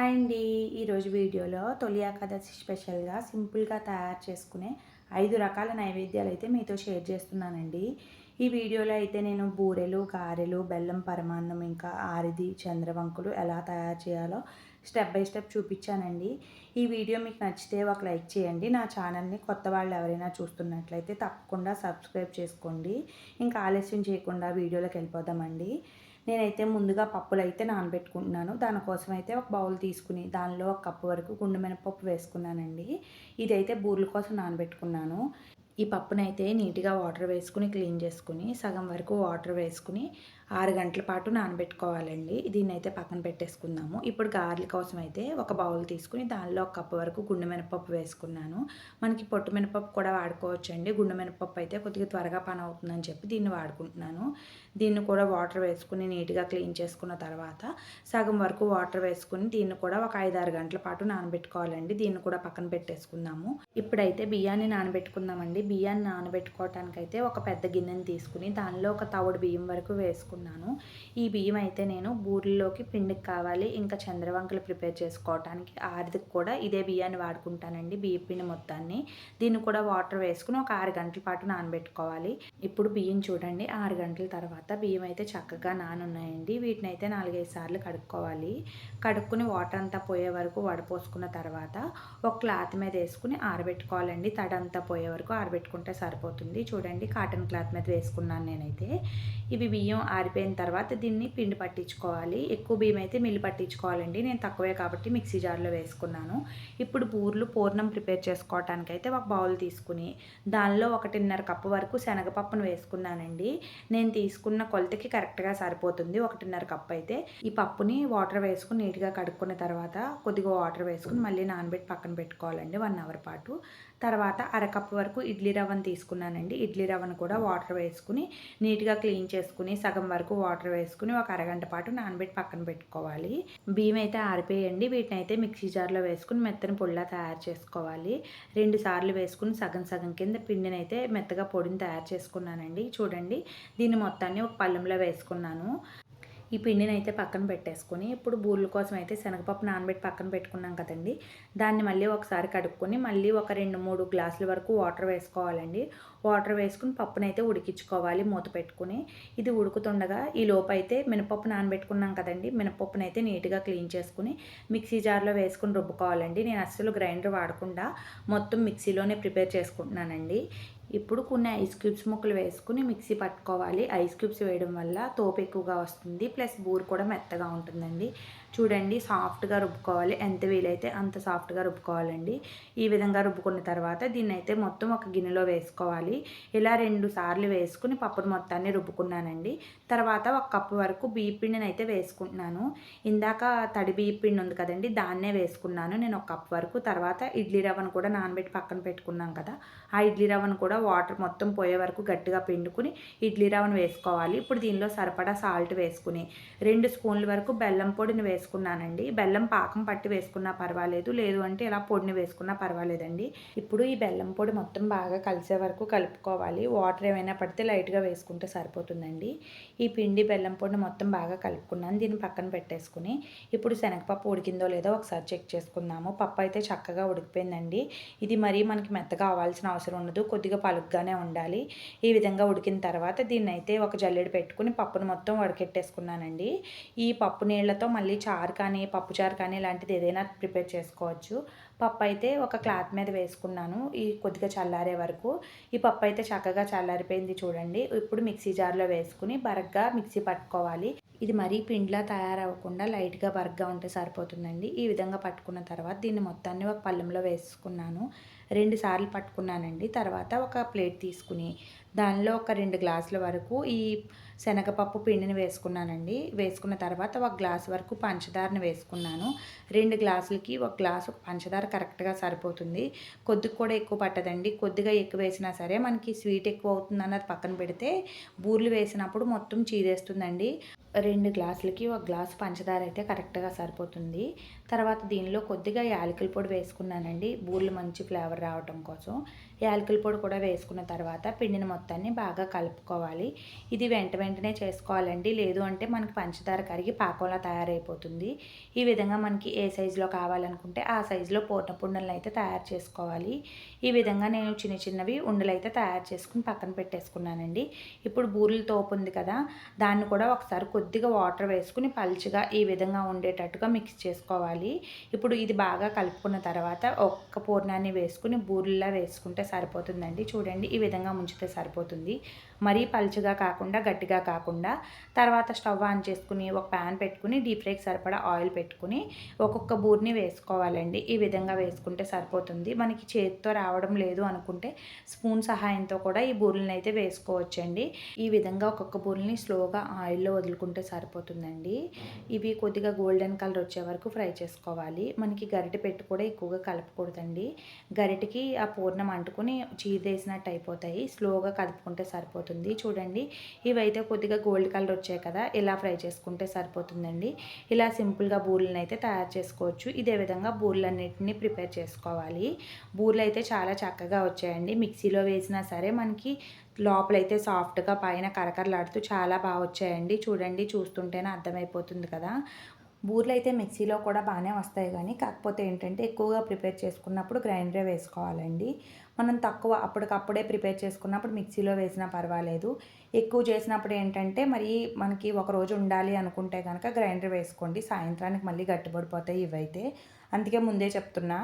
Hi అండి. ఈరోజు వీడియోలో తొలి ఏకాదశి స్పెషల్గా సింపుల్గా తయారు చేసుకునే 5 రకాల నైవేద్యాలు అయితే మీతో షేర్ చేస్తున్నానండి. ఈ వీడియోలో అయితే నేను బూరెలు, గారెలు, బెల్లం పరమాన్నం, ఇంకా ఆరిది, చంద్రవంకులు ఎలా తయారు చేయాలో స్టెప్ బై స్టెప్ చూపించానండి. ఈ వీడియో మీకు నచ్చితే ఒక లైక్ చేయండి. నా ఛానల్ని కొత్త వాళ్ళు ఎవరైనా చూస్తున్నట్లయితే తప్పకుండా సబ్స్క్రైబ్ చేసుకోండి. ఇంకా ఆలస్యం చేయకుండా వీడియోలోకి వెళ్ళిపోదామండి. నేనైతే ముందుగా పప్పులైతే నానబెట్టుకుంటున్నాను. దానికోసం అయితే ఒక బౌల్ తీసుకుని దానిలో ఒక కప్పు వరకు గుండు మినపప్పు వేసుకున్నానండి. ఇదైతే బూరెల కోసం నానబెట్టుకున్నాను. ఈ పప్పునైతే నీట్గా వాటర్ వేసుకుని క్లీన్ చేసుకుని సగం వరకు వాటర్ వేసుకుని 6 గంటల పాటు నానబెట్టుకోవాలండి. దీన్ని అయితే పక్కన పెట్టేసుకుందాము. ఇప్పుడు గారెల కోసం అయితే ఒక బౌల్ తీసుకుని దానిలో ఒక కప్పు వరకు గుండు మినపప్పు వేసుకున్నాను. మనకి పొట్టు మినపప్పు కూడా వాడుకోవచ్చండి. గుండు మినపప్పు అయితే కొద్దిగా త్వరగా పని అవుతుందని చెప్పి దీన్ని వాడుకుంటున్నాను. దీన్ని కూడా వాటర్ వేసుకుని నీట్గా క్లీన్ చేసుకున్న తర్వాత సగం వరకు వాటర్ వేసుకుని దీన్ని కూడా ఒక 5-6 గంటల పాటు నానబెట్టుకోవాలండి. దీన్ని కూడా పక్కన పెట్టేసుకుందాము. ఇప్పుడైతే బియ్యాన్ని నానబెట్టుకుందామండి. బియ్యాన్ని నానబెట్టుకోవటానికైతే ఒక పెద్ద గిన్నెని తీసుకుని దానిలో ఒక తవుడు బియ్యం వరకు వేసుకున్నాను. ఈ బియ్యం అయితే నేను బూరెల్లోకి పిండికి కావాలి, ఇంకా చంద్రవంకలు ప్రిపేర్ చేసుకోవటానికి ఆరిదికి కూడా ఇదే బియ్యాన్ని వాడుకుంటానండి. బియ్య పిండి మొత్తాన్ని దీన్ని కూడా వాటర్ వేసుకుని ఒక 6 గంటల పాటు నానబెట్టుకోవాలి. ఇప్పుడు బియ్యం చూడండి, 6 గంటల తర్వాత బియ్యం అయితే చక్కగా నానున్నాయండి. వీటిని అయితే 4-5 సార్లు కడుక్కోవాలి. కడుక్కుని వాటర్ అంతా పోయే వరకు వడపోసుకున్న తర్వాత ఒక క్లాత్ మీద వేసుకుని ఆరబెట్టుకోవాలండి. తడంతా పోయే వరకు ఆరబెట్టుకుంటే సరిపోతుంది. చూడండి, కాటన్ క్లాత్ మీద వేసుకున్నాను నేనైతే. ఇవి బియ్యం ఆరిపోయిన తర్వాత దీన్ని పిండి పట్టించుకోవాలి. ఎక్కువ బియ్యం అయితే మిల్లు పట్టించుకోవాలండి. నేను తక్కువే కాబట్టి మిక్సీ జార్లో వేసుకున్నాను. ఇప్పుడు బూర్లు పూర్ణం ప్రిపేర్ చేసుకోవటానికి అయితే ఒక బౌల్ తీసుకుని దానిలో 1.5 కప్పు వరకు శనగపప్పును వేసుకున్నానండి. నేను తీసుకున్న కొలతకి కరెక్ట్గా సరిపోతుంది 1.5 కప్పు అయితే. ఈ పప్పుని వాటర్ వేసుకుని నీట్గా కడుక్కున్న తర్వాత కొద్దిగా వాటర్ వేసుకుని మళ్ళీ నానబెట్టి పక్కన పెట్టుకోవాలండి 1 అవర్ పాటు. తర్వాత అరకప్పు వరకు ఇడ్లీ రవ్వను తీసుకున్నానండి. ఇడ్లీ రవ్వను కూడా వాటర్ వేసుకుని నీట్గా క్లీన్ చేసుకుని సగం వరకు వాటర్ వేసుకుని ఒక అరగంట పాటు నానబెట్టి పక్కన పెట్టుకోవాలి. బియ్యం అయితే ఆరిపోయండి. వీటిని అయితే మిక్సీ జార్లో వేసుకుని మెత్తని పొడిలా తయారు చేసుకోవాలి. 2 సార్లు వేసుకుని సగం సగం కింద పిండిని అయితే మెత్తగా పొడిని తయారు చేసుకున్నానండి. చూడండి, దీన్ని మొత్తాన్ని ఒక పళ్ళెంలో వేసుకున్నాను. ఈ పిండిని అయితే పక్కన పెట్టేసుకొని ఇప్పుడు బూరెల కోసం అయితే శనగపప్పు నానబెట్టి పక్కన పెట్టుకున్నాం కదండి. దాన్ని మళ్ళీ ఒకసారి కడుక్కొని మళ్ళీ ఒక 2-3 గ్లాసుల వరకు వాటర్ వేసుకోవాలండి. వాటర్ వేసుకుని పప్పునైతే ఉడికించుకోవాలి మూత పెట్టుకుని. ఇది ఉడుకుతుండగా ఈ లోపు అయితే మినపప్పు నానబెట్టుకున్నాం కదండి. మినపప్పును అయితే నీట్గా క్లీన్ చేసుకుని మిక్సీ జార్లో వేసుకుని రుబ్బుకోవాలండి. నేను అస్సలు గ్రైండర్ వాడకుండా మొత్తం మిక్సీలోనే ప్రిపేర్ చేసుకుంటున్నానండి. ఇప్పుడు కొన్ని ఐస్ క్యూబ్స్ ముక్కలు వేసుకుని మిక్సీ పట్టుకోవాలి. ఐస్ క్యూబ్స్ వేయడం వల్ల తోపు ఎక్కువగా వస్తుంది, ప్లస్ బూరు కూడా మెత్తగా ఉంటుందండి. చూడండి, సాఫ్ట్గా రుబ్బుకోవాలి. ఎంత వీలైతే అంత సాఫ్ట్గా రుబ్బుకోవాలండి. ఈ విధంగా రుబ్బుకున్న తర్వాత దీన్ని అయితే మొత్తం ఒక గిన్నెలో వేసుకోవాలి. ఇలా 2 సార్లు వేసుకుని పప్పును మొత్తాన్ని రుబ్బుకున్నానండి. తర్వాత 1 కప్పు వరకు బియ్య పిండిని అయితే వేసుకుంటున్నాను. ఇందాక తడి బియ్య పిండి ఉంది కదండి, దాన్నే వేసుకున్నాను నేను 1 కప్పు వరకు. తర్వాత ఇడ్లీ రవ్వను కూడా నానబెట్టి పక్కన పెట్టుకున్నాం కదా, ఆ ఇడ్లీ రవ్వను కూడా వాటర్ మొత్తం పోయే వరకు గట్టిగా పిండుకుని ఇడ్లీ రవ్వను వేసుకోవాలి. ఇప్పుడు దీనిలో సరిపడా సాల్ట్ వేసుకుని 2 స్పూన్ల వరకు బెల్లం పొడిని వేసుకున్నానండి. బెల్లం పాకం పట్టి వేసుకున్నా పర్వాలేదు, లేదు అంటే ఇలా పొడిని వేసుకున్నా పర్వాలేదండి. ఇప్పుడు ఈ బెల్లం పొడి మొత్తం బాగా కలిసే వరకు కలుపుకోవాలి. వాటర్ ఏమైనా పడితే లైట్గా వేసుకుంటే సరిపోతుందండి. ఈ పిండి బెల్లం పొడిని మొత్తం బాగా కలుపుకున్నాను. దీన్ని పక్కన పెట్టేసుకుని ఇప్పుడు శనగపప్పు ఉడికిందో లేదో ఒకసారి చెక్ చేసుకుందాము. పప్పు అయితే చక్కగా ఉడికిపోయిందండి. ఇది మరీ మనకి మెత్తగా అవ్వాల్సిన అవసరం ఉండదు, కొద్దిగా పలుగ్గానే ఉండాలి. ఈ విధంగా ఉడికిన తర్వాత దీన్ని అయితే ఒక జల్లెడ పెట్టుకుని పప్పును మొత్తం వడకెట్టేసుకున్నానండి. ఈ పప్పు నీళ్ళతో మళ్ళీ చారు కానీ పప్పుచారు కానీ ఇలాంటిది ఏదైనా ప్రిపేర్ చేసుకోవచ్చు. పప్పు అయితే ఒక క్లాత్ మీద వేసుకున్నాను ఈ కొద్దిగా చల్లారే వరకు. ఈ పప్పు అయితే చక్కగా చల్లారిపోయింది చూడండి. ఇప్పుడు మిక్సీ జార్లో వేసుకుని బరగ్గా మిక్సీ పట్టుకోవాలి. ఇది మరీ పిండిలా తయారవ్వకుండా లైట్గా బరగ్గా ఉంటే సరిపోతుందండి. ఈ విధంగా పట్టుకున్న తర్వాత దీన్ని మొత్తాన్ని ఒక పళ్ళెంలో వేసుకున్నాను. 2 సార్లు పట్టుకున్నానండి. తర్వాత ఒక ప్లేట్ తీసుకుని దానిలో ఒక 2 గ్లాసుల వరకు ఈ శనగపప్పు పిండిని వేసుకున్నానండి. వేసుకున్న తర్వాత 1 గ్లాసు వరకు పంచదారని వేసుకున్నాను. 2 గ్లాసులకి 1 గ్లాసు పంచదార కరెక్ట్గా సరిపోతుంది. కొద్దిగా కూడా ఎక్కువ పట్టదండి. కొద్దిగా ఎక్కువ వేసినా సరే మనకి స్వీట్ ఎక్కువ అవుతుంది అన్నది పక్కన పెడితే బూరెలు వేసినప్పుడు మొత్తం చీదేస్తుందండి. 2 గ్లాసులకి 1 గ్లాసు పంచదార అయితే కరెక్ట్గా సరిపోతుంది. తర్వాత దీనిలో కొద్దిగా యాలకుల పొడి వేసుకున్నానండి, బూరెలు మంచి ఫ్లేవర్ రావటం కోసం. యాలకుల పొడి కూడా వేసుకున్న తర్వాత పిండిని మొత్తాన్ని బాగా కలుపుకోవాలి. ఇది వెంట వెంటనే చేసుకోవాలండి. లేదు అంటే మనకి పంచదార కరిగి పాకంలా తయారైపోతుంది. ఈ విధంగా మనకి ఏ సైజులో కావాలనుకుంటే ఆ సైజులో పూర్ణపుండలను అయితే తయారు చేసుకోవాలి. ఈ విధంగా నేను చిన్న చిన్నవి ఉండలైతే తయారు చేసుకుని పక్కన పెట్టేసుకున్నానండి. ఇప్పుడు బూరెల తోపు ఉంది కదా, దాన్ని కూడా ఒకసారి కొద్దిగా వాటర్ వేసుకుని పల్చగా ఈ విధంగా ఉండేటట్టుగా మిక్స్ చేసుకోవాలి. ఇప్పుడు ఇది బాగా కలుపుకున్న తర్వాత ఒక్క పూర్ణాన్ని వేసుకుని బూరెల్లా వేసుకుంటే సరిపోతుందండి. చూడండి, ఈ విధంగా ముంచితే సరిపోతుంది. మరీ పలుచగా కాకుండా గట్టిగా కాకుండా. తర్వాత స్టవ్ ఆన్ చేసుకుని ఒక ప్యాన్ పెట్టుకుని డీప్ ఫ్రైకి సరిపడా ఆయిల్ పెట్టుకుని ఒక్కొక్క బూరిని వేసుకోవాలండి. ఈ విధంగా వేసుకుంటే సరిపోతుంది. మనకి చేతితో రావడం లేదు అనుకుంటే స్పూన్ సహాయంతో కూడా ఈ బూరెలను అయితే వేసుకోవచ్చండి. ఈ విధంగా ఒక్కొక్క బూరెల్ని స్లోగా ఆయిల్లో వదులుకుంటే సరిపోతుందండి. ఇవి కొద్దిగా గోల్డెన్ కలర్ వచ్చే వరకు ఫ్రై చేసుకోవాలి. మనకి గరిటె పెట్టి కూడా ఎక్కువగా కలపకూడదండి. గరిటెకి ఆ పూర్ణం అంటుకుని చీదేసినట్టు అయిపోతాయి. స్లోగా కలుపుకుంటే సరిపోతుంది. చూడండి, ఇవైతే కొద్దిగా గోల్డ్ కలర్ వచ్చాయి కదా, ఇలా ఫ్రై చేసుకుంటే సరిపోతుందండి. ఇలా సింపుల్గా బూరెలను అయితే తయారు చేసుకోవచ్చు. ఇదే విధంగా బూరెలన్నిటిని ప్రిపేర్ చేసుకోవాలి. బూరెలు అయితే చాలా చక్కగా వచ్చాయండి. మిక్సీలో వేసినా సరే మనకి లోపలైతే సాఫ్ట్గా పైన కరకరలాడుతూ చాలా బాగా వచ్చాయండి. చూడండి, చూస్తుంటేనే అర్థమైపోతుంది కదా. బూరెలు అయితే మిక్సీలో కూడా బాగానే వస్తాయి కానీ కాకపోతే ఏంటంటే ఎక్కువగా ప్రిపేర్ చేసుకున్నప్పుడు గ్రైండరే వేసుకోవాలండి. మనం తక్కువ అప్పటికప్పుడే ప్రిపేర్ చేసుకున్నప్పుడు మిక్సీలో వేసినా పర్వాలేదు. ఎక్కువ చేసినప్పుడు ఏంటంటే మరి మనకి ఒకరోజు ఉండాలి అనుకుంటే కనుక గ్రైండర్ వేసుకోండి. సాయంత్రానికి మళ్ళీ గట్టిపడిపోతాయి ఇవైతే. అందుకే ముందే చెప్తున్నా.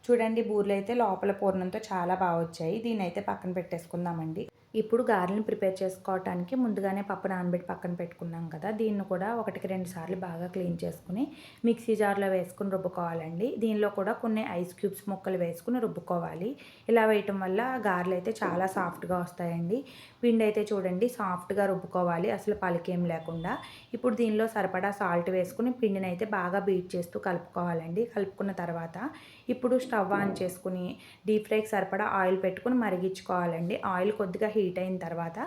చూడండి, బూరెలు అయితే లోపల పూర్ణంతో చాలా బాగా వచ్చాయి. దీన్ని అయితే పక్కన పెట్టేసుకుందామండి. ఇప్పుడు గారెలను ప్రిపేర్ చేసుకోవటానికి ముందుగానే పప్పు నానబెట్టి పక్కన పెట్టుకున్నాం కదా, దీన్ని కూడా 1-2 సార్లు బాగా క్లీన్ చేసుకుని మిక్సీ జార్లో వేసుకుని రుబ్బుకోవాలండి. దీనిలో కూడా కొన్ని ఐస్ క్యూబ్స్ ముక్కలు వేసుకుని రుబ్బుకోవాలి. ఇలా వేయటం వల్ల గారెలు అయితే చాలా సాఫ్ట్గా వస్తాయండి. పిండి అయితే చూడండి సాఫ్ట్గా రుబ్బుకోవాలి, అసలు పలికేం లేకుండా. ఇప్పుడు దీనిలో సరిపడా సాల్ట్ వేసుకుని పిండిని అయితే బాగా బీట్ చేస్తూ కలుపుకోవాలండి. కలుపుకున్న తర్వాత ఇప్పుడు స్టవ్ ఆన్ చేసుకుని డీప్ ఫ్రైకి సరిపడా ఆయిల్ పెట్టుకుని మరిగించుకోవాలండి. ఆయిల్ కొద్దిగా హీట్ అయిన తర్వాత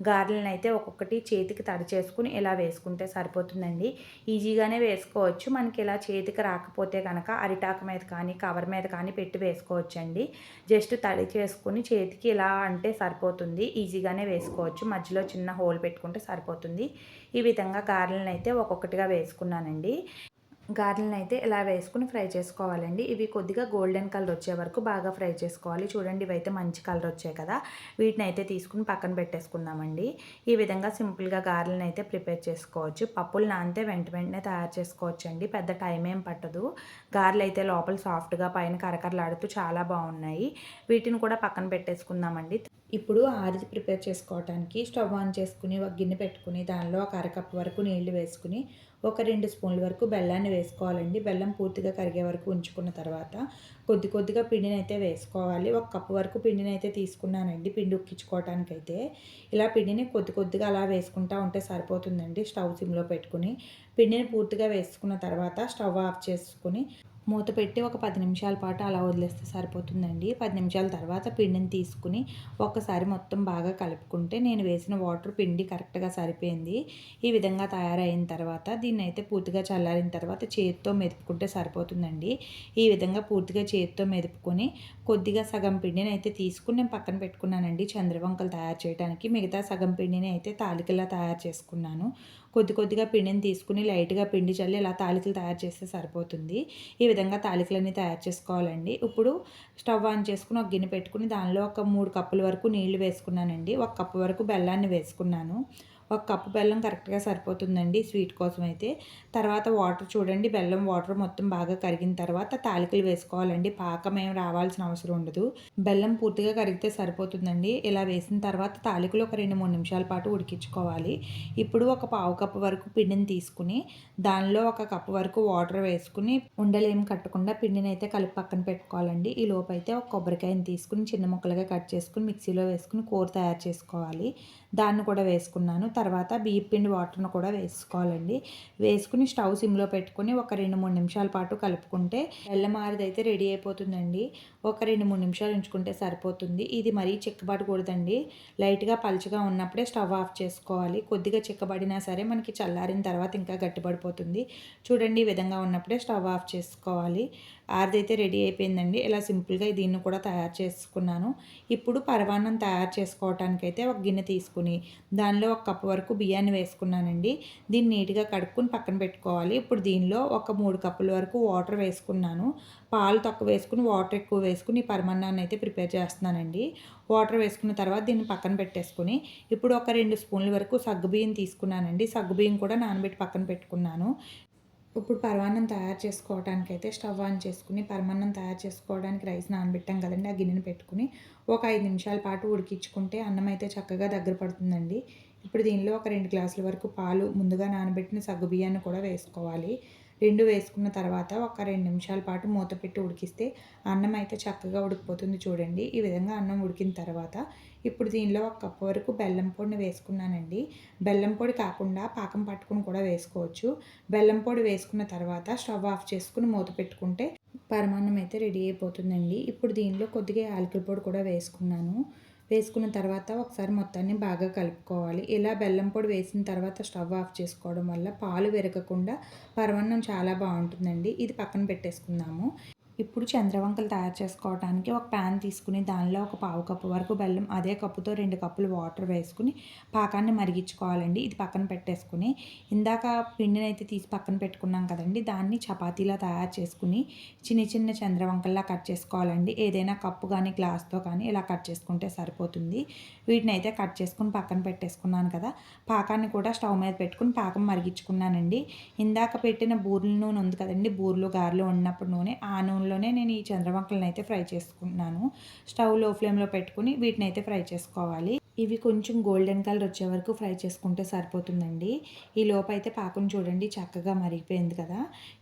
గారెలను అయితే ఒక్కొక్కటి చేతికి తడి చేసుకుని ఇలా వేసుకుంటే సరిపోతుందండి. ఈజీగానే వేసుకోవచ్చు. మనకి ఇలా చేతికి రాకపోతే కనుక అరిటాకు మీద కానీ కవర్ మీద కానీ పెట్టి వేసుకోవచ్చండి. జస్ట్ తడి చేసుకుని చేతికి ఇలా అంటే సరిపోతుంది. ఈజీగానే వేసుకోవచ్చు. మధ్యలో చిన్న హోల్ పెట్టుకుంటే సరిపోతుంది. ఈ విధంగా గారెలను అయితే ఒక్కొక్కటిగా వేసుకున్నానండి. గారెలను అయితే ఇలా వేసుకుని ఫ్రై చేసుకోవాలండి. ఇవి కొద్దిగా గోల్డెన్ కలర్ వచ్చే వరకు బాగా ఫ్రై చేసుకోవాలి. చూడండి, ఇవైతే మంచి కలర్ వచ్చాయి కదా, వీటిని అయితే తీసుకుని పక్కన పెట్టేసుకుందామండి. ఈ విధంగా సింపుల్గా గారెలను అయితే ప్రిపేర్ చేసుకోవచ్చు. పప్పులు నానితే వెంటనే తయారు చేసుకోవచ్చు అండి. పెద్ద టైం ఏం పట్టదు. గారెలు అయితే లోపల సాఫ్ట్గా పైన కరకరలాడుతూ చాలా బాగున్నాయి. వీటిని కూడా పక్కన పెట్టేసుకుందామండి. ఇప్పుడు ఆరిది ప్రిపేర్ చేసుకోవడానికి స్టవ్ ఆన్ చేసుకుని ఒక గిన్నె పెట్టుకుని దానిలో ఒక అరకప్పు వరకు నీళ్లు వేసుకుని ఒక 2 స్పూన్ల వరకు బెల్లాన్ని వేసుకోవాలండి. బెల్లం పూర్తిగా కరిగే వరకు ఉంచుకున్న తర్వాత కొద్దిగా పిండిని అయితే వేసుకోవాలి. ఒక కప్పు వరకు పిండిని అయితే తీసుకున్నానండి పిండి ఉక్కించుకోవటానికైతే. ఇలా పిండిని కొద్దిగా అలా వేసుకుంటూ ఉంటే సరిపోతుందండి. స్టవ్ సిమ్లో పెట్టుకుని పిండిని పూర్తిగా వేసుకున్న తర్వాత స్టవ్ ఆఫ్ చేసుకుని మూత పెట్టి ఒక 10 నిమిషాల పాటు అలా వదిలేస్తే సరిపోతుందండి. 10 నిమిషాల తర్వాత పిండిని తీసుకుని ఒక్కసారి మొత్తం బాగా కలుపుకుంటే నేను వేసిన వాటర్ పిండి కరెక్ట్గా సరిపోయింది. ఈ విధంగా తయారైన తర్వాత దీన్ని అయితే పూర్తిగా చల్లారిన తర్వాత చేతితో మెదుపుకుంటే సరిపోతుందండి. ఈ విధంగా పూర్తిగా చేతితో మెదుపుకొని కొద్దిగా సగం పిండిని అయితే తీసుకుని నేను పక్కన పెట్టుకున్నానండి చంద్రవంకలు తయారు చేయడానికి. మిగతా సగం పిండిని అయితే తాలికలా తయారు చేసుకున్నాను. కొద్దిగా పిండిని తీసుకుని లైట్గా పిండి చల్లి ఇలా తాలికలు తయారు చేస్తే సరిపోతుంది. ఈ విధంగా తాలికలన్నీ తయారు చేసుకోవాలండి. ఇప్పుడు స్టవ్ ఆన్ చేసుకుని ఒక గిన్నె పెట్టుకుని దానిలో ఒక 3 కప్పుల వరకు నీళ్లు వేసుకున్నానండి. 1 కప్పు వరకు బెల్లాన్ని వేసుకున్నాను. 1 కప్పు బెల్లం కరెక్ట్గా సరిపోతుందండి స్వీట్ కోసం అయితే. తర్వాత వాటర్ చూడండి, బెల్లం వాటర్ మొత్తం బాగా కరిగిన తర్వాత తాలికలు వేసుకోవాలండి. పాకం ఏం రావాల్సిన అవసరం ఉండదు. బెల్లం పూర్తిగా కరిగితే సరిపోతుందండి. ఇలా వేసిన తర్వాత తాలికలు ఒక 2-3 నిమిషాల పాటు ఉడికించుకోవాలి. ఇప్పుడు ఒక పావు కప్పు వరకు పిండిని తీసుకుని దానిలో 1 కప్పు వరకు వాటర్ వేసుకుని ఉండలేం కట్టకుండా పిండిని అయితే కలిపి పక్కన పెట్టుకోవాలండి. ఈ లోపు అయితే ఒక కొబ్బరికాయని తీసుకుని చిన్న ముక్కలుగా కట్ చేసుకుని మిక్సీలో వేసుకుని కూర తయారు చేసుకోవాలి. దాన్ని కూడా వేసుకున్నాను. తర్వాత బియ్యం పిండి వాటర్ను కూడా వేసుకోవాలండి. వేసుకుని స్టవ్ సిమ్లో పెట్టుకుని ఒక 2-3 నిమిషాల పాటు కలుపుకుంటే బెల్లం ఆరిదైతే రెడీ అయిపోతుందండి. ఒక 2-3 నిమిషాలు ఉంచుకుంటే సరిపోతుంది. ఇది మరీ చిక్కబడకూడదండి. లైట్గా పలుచగా ఉన్నప్పుడే స్టవ్ ఆఫ్ చేసుకోవాలి. కొద్దిగా చిక్కబడినా సరే మనకి చల్లారిన తర్వాత ఇంకా గట్టిపడిపోతుంది. చూడండి, ఈ విధంగా ఉన్నప్పుడే స్టవ్ ఆఫ్ చేసుకోవాలి. ఆరిదైతే రెడీ అయిపోయిందండి. ఇలా సింపుల్గా దీన్ని కూడా తయారు చేసుకున్నాను. ఇప్పుడు పరమాన్నం తయారు చేసుకోవటానికైతే ఒక గిన్నె తీసుకుని తీసుకుని దానిలో 1 కప్పు వరకు బియ్యాన్ని వేసుకున్నానండి. దీన్ని నీట్‌గా కడుక్కొని పక్కన పెట్టుకోవాలి. ఇప్పుడు దీనిలో ఒక 3 కప్పుల వరకు వాటర్ వేసుకున్నాను. పాలు తక్కువ వేసుకొని, వాటర్ ఎక్కువ వేసుకొని ఈ పరమాన్నాన్ని అయితే ప్రిపేర్ చేస్తున్నానండి. వాటర్ వేసుకున్న తర్వాత దీన్ని పక్కన పెట్టేసుకొని, ఇప్పుడు ఒక 2 స్పూన్ల వరకు సగ్గుబియ్యం తీసుకున్నానండి. సగ్గుబియ్యం కూడా నానబెట్టి పక్కన పెట్టుకున్నాను. ఇప్పుడు పరమాన్నం తయారు చేసుకోవడానికైతే స్టవ్ ఆన్ చేసుకుని, పరమాన్నం తయారు చేసుకోవడానికి రైస్ నానబెట్టాం కదండీ! ఆ గిన్నెని పెట్టుకుని, ఒక 5 నిమిషాల పాటు ఉడికించుకుంటే అన్నం అయితే చక్కగా దగ్గర పడుతుందండి. ఇప్పుడు దీనిలో ఒక 2 గ్లాసుల వరకు పాలు, ముందుగా నానబెట్టిన సగ్గుబియ్యాన్ని కూడా వేసుకోవాలి. 2 వేసుకున్న తర్వాత ఒక 2 నిమిషాల పాటు మూత పెట్టి ఉడికిస్తే అన్నం అయితే చక్కగా ఉడికిపోతుంది చూడండి. ఈ విధంగా అన్నం ఉడికిన తర్వాత ఇప్పుడు దీనిలో 1 కప్పు వరకు బెల్లం పొడిని వేసుకున్నానండి. బెల్లం పొడి కాకుండా పాకం పట్టుకొని కూడా వేసుకోవచ్చు. బెల్లం పొడి వేసుకున్న తర్వాత స్టవ్ ఆఫ్ చేసుకొని మూత పెట్టుకుంటే పరమాన్నం అయితే రెడీ అయిపోతుందండి. ఇప్పుడు దీనిలో కొద్దిగా యాలకుల పొడి కూడా వేసుకున్నాను. వేసుకున్న తర్వాత ఒకసారి మొత్తాన్ని బాగా కలుపుకోవాలి. ఇలా బెల్లం పొడి వేసిన తర్వాత స్టవ్ ఆఫ్ చేసుకోవడం వల్ల పాలు విరగకుండా పరమాన్నం చాలా బావుంటుందండి. ఇది పక్కన పెట్టేసుకుందాము. ఇప్పుడు చంద్రవంకలు తయారు చేసుకోవడానికి ఒక ప్యాన్ తీసుకుని దానిలో ఒక పావు కప్పు వరకు బెల్లం, అదే కప్పుతో 2 కప్పులు వాటర్ వేసుకుని పాకాన్ని మరిగించుకోవాలండి. ఇది పక్కన పెట్టేసుకుని ఇందాక పిండినైతే తీసి పక్కన పెట్టుకున్నాం కదండీ! దాన్ని చపాతీలా తయారు చేసుకుని చిన్న చిన్న చంద్రవంకల్లా కట్ చేసుకోవాలండి. ఏదైనా కప్పు కానీ గ్లాస్‌తో కానీ ఇలా కట్ చేసుకుంటే సరిపోతుంది. వీటినైతే కట్ చేసుకొని పక్కన పెట్టేసుకున్నాను కదా! పాకాన్ని కూడా స్టవ్ మీద పెట్టుకొని పాకం మరిగించుకున్నానండి. ఇందాక పెట్టిన బూరెల నూనె ఉంది కదండీ! బూరెలు, గారెలు వండినప్పుడు నూనె, ఆ నూనెలోనే నేను ఈ చంద్రవంకలనైతే ఫ్రై చేసుకుంటున్నాను. స్టవ్ లో ఫ్లేమ్‌లో పెట్టుకొని వీటినైతే ఫ్రై చేసుకోవాలి. ఇవి కొంచెం గోల్డెన్ కలర్ వచ్చే వరకు ఫ్రై చేసుకుంటే సరిపోతుందండి. ఈ లోపైతే పాకం చూడండి చక్కగా మరిగిపోయింది కదా!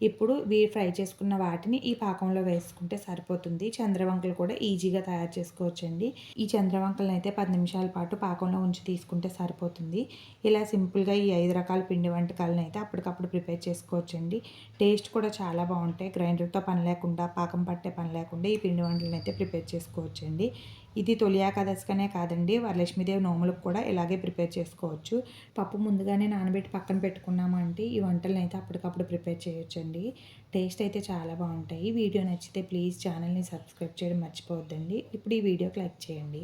ఇప్పుడు ఫ్రై చేసుకున్న వాటిని ఈ పాకంలో వేసుకుంటే సరిపోతుంది. చంద్రవంకలు కూడా ఈజీగా తయారు చేసుకోవచ్చండి. ఈ చంద్రవంకలనైతే 10 నిమిషాల పాటు పాకంలో ఉంచి తీసుకుంటే సరిపోతుంది. ఇలా సింపుల్‌గా ఈ 5 రకాల పిండి వంటకాలనైతే అప్పటికప్పుడు ప్రిపేర్ చేసుకోవచ్చండి. టేస్ట్ కూడా చాలా బావుంటాయి. గ్రైండర్‌తో పని లేకుండా, పాకం పట్టే పని లేకుండా ఈ పిండి వంటలనైతే ప్రిపేర్ చేసుకోవచ్చండి. ఇది తొలి ఏకాదశికనే కాదండి, వరలక్ష్మీదేవి నోములకు కూడా ఇలాగే ప్రిపేర్ చేసుకోవచ్చు. పప్పు ముందుగానే నానబెట్టి పక్కన పెట్టుకున్నాము అంటే ఈ వంటలనైతే అప్పటికప్పుడు ప్రిపేర్ చేయొచ్చండి. టేస్ట్ అయితే చాలా బావుంటాయి. వీడియో నచ్చితే ప్లీజ్ ఛానల్‌ని సబ్స్క్రైబ్ చేయడం మర్చిపోవద్దండి. ఇప్పుడు ఈ వీడియోకి లైక్ చేయండి.